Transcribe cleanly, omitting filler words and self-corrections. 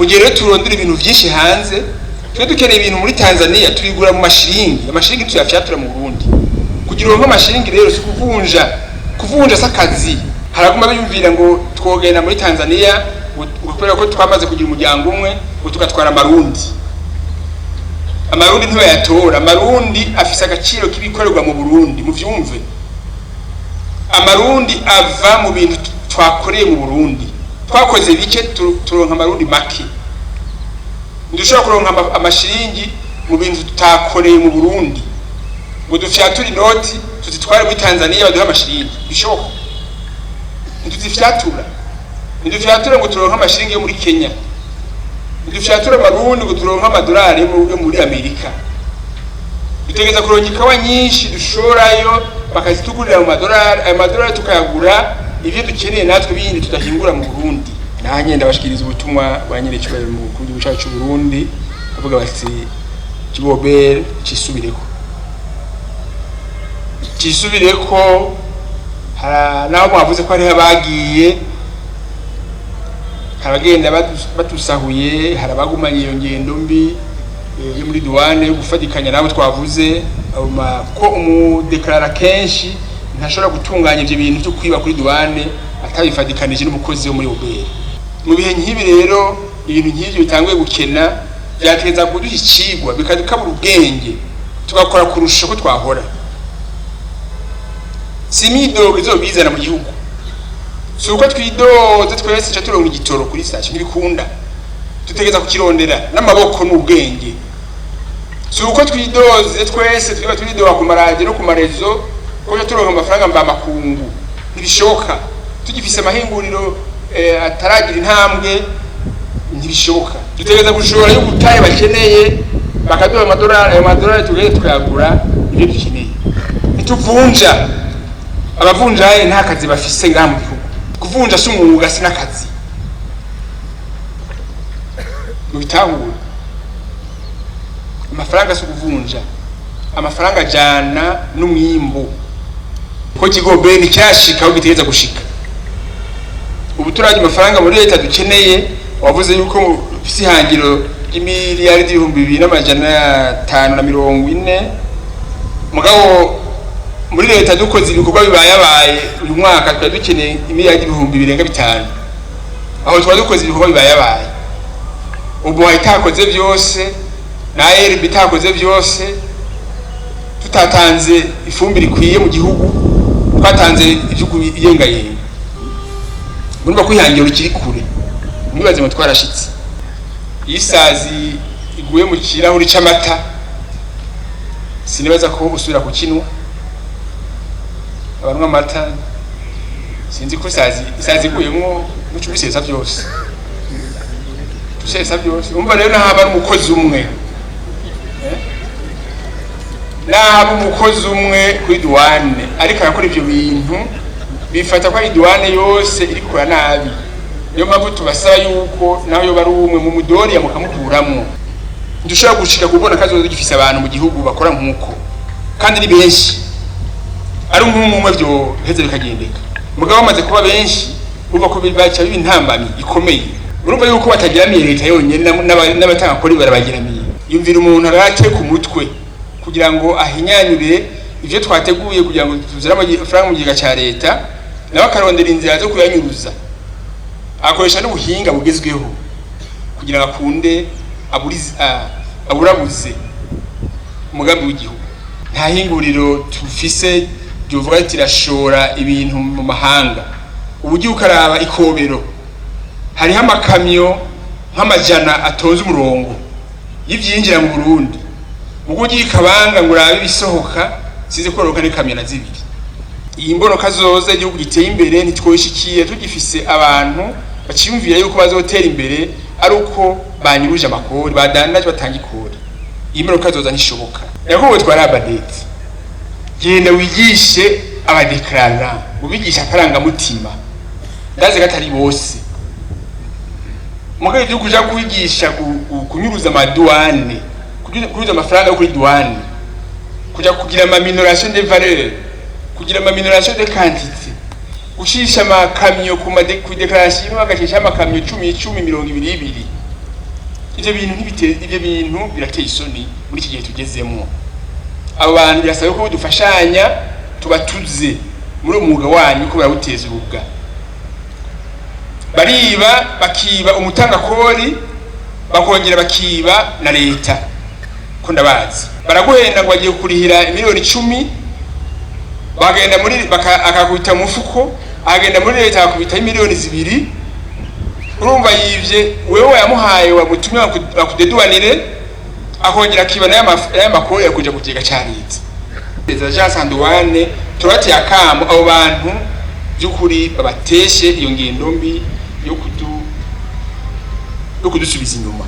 mu gihe rero turondera ibintu byinshi hanze, twe dukeneye ibintu muri Tanzania tubigura mu mashiringi, amashiringi tuyafyatura mu Burundi. Kugira ngo amashiringi rero si kuvunja sakazi. Haraguma biyumvira ngo twogenda muri Tanzania kubera ko twamaze kugira umuryango umwe ngo tugatwara amarundi. Amarundi ntibayatora, amarundi afise agaciro kibikorerwa mu Burundi, mu vyumve. Amarundi ava mu bintu twakoreye mu Burundi. Twakoze bike turonka amarundi make. Ndushobora kuronka amashiringi mu bintu tutakoreye mu Burundi. Ngo dufyatura inoti tutitware muri Tanzania baduha amashiringi. Bishoboka. Ndufyatura ngo turonka amashiringi yo muri Kenya. Ndufyatura amarundi ngo turonka amadolari yo muri Amerika. Dutegeza kuronka ikawa nyinshi dushorayo bakazitugurira mu madolari, ayo madolari tukayagura ivyo dukeneye natwe bindi tudahingura mu Burundi. Nanye ndabashikiriza ubutumwa bwanyere cyubahiro mu gihugu cyacu cy'u Burundi, bavuga bati Kibobere cisubireko naho mwavuze ko ari abagiye haragenda batusahuye, harabagumanye iyo ngendo mbi yo muri douane yo gufatikanya nabo twavuze ko umudeklara kenshi ntashobora gutunganya ibyo bintu byo kwiba kuri douane atabifadikanije n'umukozi wo muri Obere. Mu bihe nk'ibi rero ibintu nk'ibyo bitanguye gukena byateza kuduha ikigwa bikadukabura ubwenge tugakora kurusha ko twahora. Simidogo izobizana mu gihugu. Suko twidoze twese cha turonka igitoro kuri station ntibikunda. Tutegeza kukirondera n'amaboko n'ubwenge. Suko twidoze twese twiba turidoga ku maradiyo no ku marezo ko turonka amafaranga mba makungu. Ntibishoka. Tugifise amahinguriro ataragira intambwe ntibishoka. Dutegeza gushora yo gutaye bakeneye bakaduha amadolari tugeze tukayagura ibyo dukeneye. Nituvunja abavunjaye nta kazi bafise ngaha mu gihugu. Kuvunja si umwuga si n'akazi. Mu bitahura amafaranga si kuvunja, amafaranga ajana n'umwimbo. Ko Kigobere ni cyashika aho gitegereza gushika. Ubu turaje amafaranga muri leta dukeneye, wavuze yuko ufise ihangiro y'imiliyaridi 2,540 mugabo muri leta dukoze ibikorwa bibayabaye uyu mwaka twari dukeneye imiliyaridi 2,500. Aho twari dukoze ibikorwa bibayabaye. Ubu hayitakoze byose na RB itakoze byose, tutatanze ifumbire ikwiye mu gihugu, twatanze igihugu iyengaye. Murumva kwihangira ukiri kure. Mwibaze ngo twarashitse. Isazi iguye mu kirahuri c'amata. Sinibaza ko usubira kukinwa. Abanwa amata sinzi ko isazi iguyemo mu cyubisesa byose. Tusesa byose. Umva rero nahaba umukozi umwe. Nahaba umukozi umwe kuri douane ariko arakora ivyo bintu bifata ko douane yose iri kura nabi. Niyo mpamvu tubasaba yuko naho yo bari umwe mu mudori yamukamukuramo. Ndushaka gushika kubona kazo gifise abantu mu gihugu bakora nkuko. Kandi ni benshi. Ari umwe byo heze bikagendeka. Mugabo bamaze kuba benshi uva ko bibaca b'intambamyi ikomeye. Urumva yuko batagiramiye leta yonyene n'abatanga kuri barabagiramiye. Yumvira umuntu arate ku mutwe kugira ngo ahinyanyure ivyo twateguye kugira ngo tuzira amafaranga mu giga ca leta nawe akarondera inzira zo kuyanyuruza. Akoresha n'ubuhinga bugezweho kugira ngo akunde aburabuze umugambi w'igihugu. Nta hinguriro tufise byovuga ati rashora ibintu mu mahanga. Ubugi ukaraba Ikobero hariho amakamyo nk'amajana atonze umurongo y'ivyinjira mu Burundi. Ubugi ikabanga ngo urabe bisohoka size koroka ne kamyo na zibiri. Iyi mbonoka zoza igihugu giteye imbere ntitwoyishikiye tugifise abantu baciyumvira yuko bazotera imbere ari uko banyuruje amakori badandaje batanga ikori. Iyi mbonoka zoza ntishoboka. Yakobo twarabadete. Genda wigishe abadeklara, ubigisha karanga mutima. Ndaze gatari bose. Mugaye igihugu ja kwigisha kunyuruza amaduane, kunyuruza amafaranga yo kuri douane. Kuja kugira ama minoration de valeur, kugira ama minoration de quantité. Gushisha amakamyo ku déclaration bagacisha amakamyo 10 20 20. Ivyo bintu birateye isoni muri iki gihe tugezemo. Abo bantu birasaba ko dufashanya tubatuze muri umwuga wanyu ko barawuteza urubwa. Bariba bakiba umutanga kori bakongera bakiba na leta ko ndabazi. Baraguhenda ngo agiye kurihira miliyoni 10 bagenda muri akakubita mufuko agenda muri leta akubita miliyoni 2. Urumva yivye wewe yamuhaye wamutumye bakudeduanire akongera kibana y'amakuru yakuja kugega cyarite. Leta ya Sanduwane turati akamo abo bantu byukuri babateshe iyo ngendo mbi yo kudusubiza inyuma.